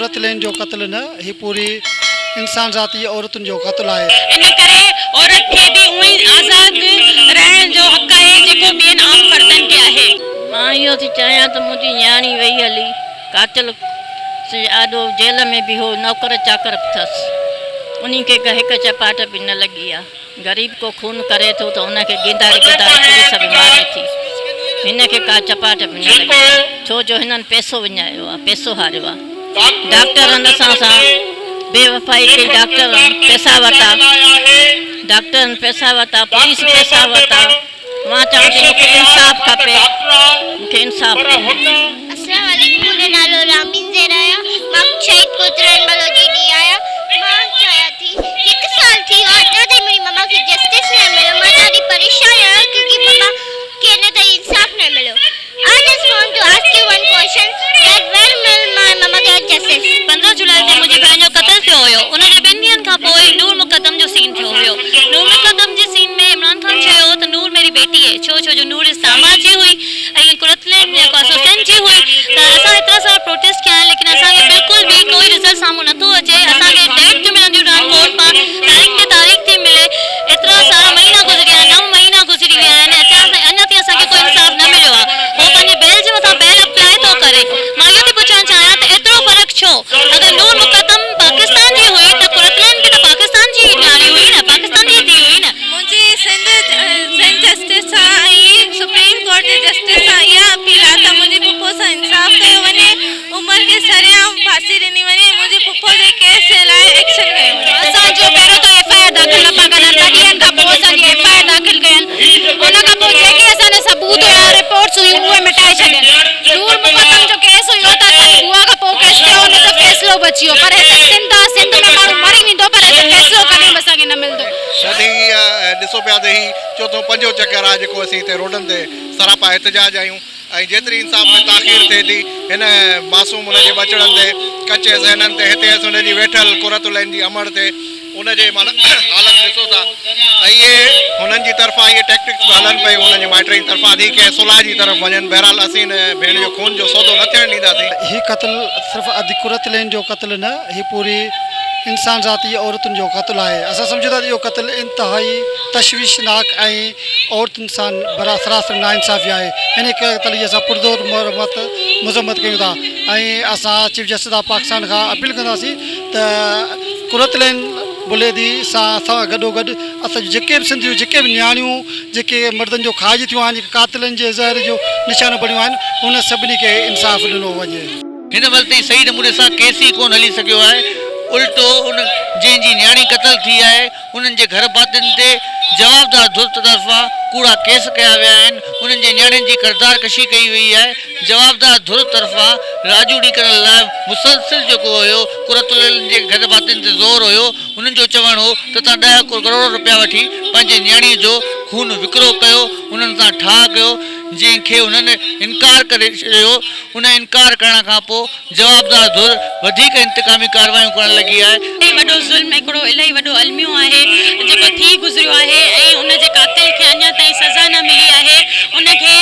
कुरत लेन जो क़त्ल न ही पूरी इंसान ज़ाती औरतुनि जो क़त्ल आहे। इन करे औरत खे बि उहे आज़ाद रहण जो हक़ आहे जेको ॿियनि आम फर्दनि खे आहे। मां इहो थी चाहियां त मुंहिंजी न्याणी वई हली कातिल ॾाढो जेल में बि हो नौकर चाकर अथसि, उन्ही खे हिकु चपाट बि न लॻी आहे। ग़रीब को खून करे थो त उनखे गिंदारे गिंदारे पुलिस बि मारे थी, हिन खे का चपाट बि न लॻी, छो जो हिननि पैसो विञायो आहे, पैसो हारियो आहे। डॉक्टरनि असां सां बेवफ़ाई कई, डॉक्टरनि पैसा वरिता, पुलिस पैसा वरिता। मां चवां थी मूंखे इंसाफ़ खपे, मूंखे इंसाफ़ खपे। अस्सलाम वालेकुम, मुंहिंजो नालो रामीन ज़ेरा आहे। मां शहीद कोतरन बलोची दी आहियां। मां चाहियां थी 1 साल थी वियो आहे, अञा ताईं मुंहिंजी मम्मा खे जस्टिस न मिलियो। मां ॾाढी परेशान आहियां क्योंकि मम्मा खे अञा ताईं इंसाफ़ न मिलियो। I just want to ask you one question that when will my mama get justice? 15 जुलाई ते मुंहिंजी भेण जो क़त्ल थियो हुयो। उन जे 2 ॾींहंनि खां पोइ नूर मुक़दम जो सीन थियो हुयो। नूर मुक़दम जे सीन में इमरान खान चयो त नूर मेरी बेटी है, छो जो नूर इस्लामाबाद जी हुई ऐं कुरतलेन जेको हुसैन जी हुई। त असां एतिरा सारा प्रोटेस्ट कया आहिनि, लेकिन असांखे बिल्कुल भी कोई रिज़ल्ट साम्हूं नथो अचे। असांखे डेट थी मिलंदियूं रहनि कोर्ट मां, तारीख़ ते तारीख़ थी मिले। एतिरा सारा महीना गुज़री विया, 9 महीना गुज़री विया आहिनि, अञा ताईं असांखे कोई इंसाफ़ न मिलियो आहे। हो पंहिंजे बैल जे मथां बैल अप्लाई थो करे। मां इहो थी पुछणु चाहियां त एतिरो फ़र्क़ु छो? अगरि नूर मुक़दम पाकिस्तान जी हुई त कुरतलेन बि त पाकिस्तान जी न्याणी हुई न, पाकिस्तान जी धी हुई न। मुंहिंजी सिंध जस्टिस सां ऐं सुप्रीम कोर्ट जे जस्टिस सां इहा अपील आहे त मुंहिंजे पुफो सां इंसाफ़ कयो वञे, उमिरि खे सरेआम फांसी ॾिनी वञे, मुंहिंजे पुफो जे केस जे लाइ एक्शन कयो वञे। असांजो पहिरियों त FIR दाख़िल न पिया करनि, 2 ॾींहंनि खां पोइ असांजी FIR दाख़िल कयनि। उन खां पोइ जेके असांजा सबूत हुया, रिपोर्ट्स हुयूं, उहे मिटाए छॾियनि। नूर मुक़दम जो केस हुयो त असां बुआ खां पोइ केस कयो, हुन जो फ़ैसिलो बची वियो। पर हिते सिंध आहे, सिंध में माण्हू मरी वेंदो, पर हिते फ़ैसिलो कॾहिं बि असांखे न मिलंदो। ॾिसो पिया त ही चोथों पंजो चकर आहे जेको असीं हिते रोडनि ते सरापा एहतजाज आहियूं। ऐं जेतिरी इंसाफ़ में ताख़ीर थिए थी, हिन मासूम हुनजे बचड़नि ते, कचे ज़हननि ते, हिते हुनजी वेठल कुरतुलैन जी अमड़ ते उनजे हालत ॾिसो था। ऐं इहे हुननि जी तरफ़ां इहे टैक्टिक्स बि हलनि पई, हुनजे माइटनि जी तरफ़ां थी कंहिं सुलह जी तरफ़ वञनि। बहरहाल असीं भेण जो खून जो सौदो न थियणु ॾींदासीं। ही क़त्ल सिर्फ़ु अधु कुरत लेन जो क़त्ल न, ही पूरी इंसान ज़ाती औरतुनि जो क़त्ल आहे। असां सम्झूं था इहो क़त्ल इंतिहाई तशवीशनाक ऐं औरतुनि सां सरासर नाइंसाफ़ी आहे। हिन क़त्ल जी असां पुरज़ोर मज़म्मत कयूं था ऐं असां चीफ जस्टिस ऑफ पाकिस्तान खां अपील कंदासीं त कुरत लेन बुलेदी सां गॾोगॾु असां जेके बि सिंधियूं, जेके बि न्याणियूं, जेके मर्दनि जो खाज थियूं आहिनि, जेके कातिलनि जे ज़हर जो निशान बणियूं आहिनि, उन सभिनी खे इंसाफ़ ॾिनो वञे। हिन वक़्त ताईं सही नमूने सां केस ई कोन हली सघियो आहे। उल्टो उन जंहिंजी न्याणी क़त्ल थी आहे, उन्हनि जे घर भातियुनि ते जवाबदार धुर्त तरफ़ां कूड़ा केस कया विया आहिनि। उन्हनि जे न्याणियुनि जी किरदार कशी कई वई आहे। जवाबदार धुर्त तरफ़ां राजूड़ी करण लाइ मुसलसिल जेको हुयो कुरतुलैन जे घर भातियुनि ते ज़ोर हुयो। उन्हनि जो चवणु हो त तव्हां 10 करोड़ रुपया वठी पंहिंजे न्याणीअ जो खून विकिरो कयो, उन्हनि सां ठाह कयो, जंहिंखे उन्हनि इनकार करे छॾियो। उन इनकार करण खां पोइ जवाबदार धुर वधीक इंतकामी कार्रवायूं करण लॻी आहे। इलाही वॾो ज़ुल्म, हिकिड़ो इलाही वॾो अलमियो आहे जेको थी गुज़रियो आहे ऐं उन जे कातिल खे अञा ताईं सज़ा न मिली आहे। उनखे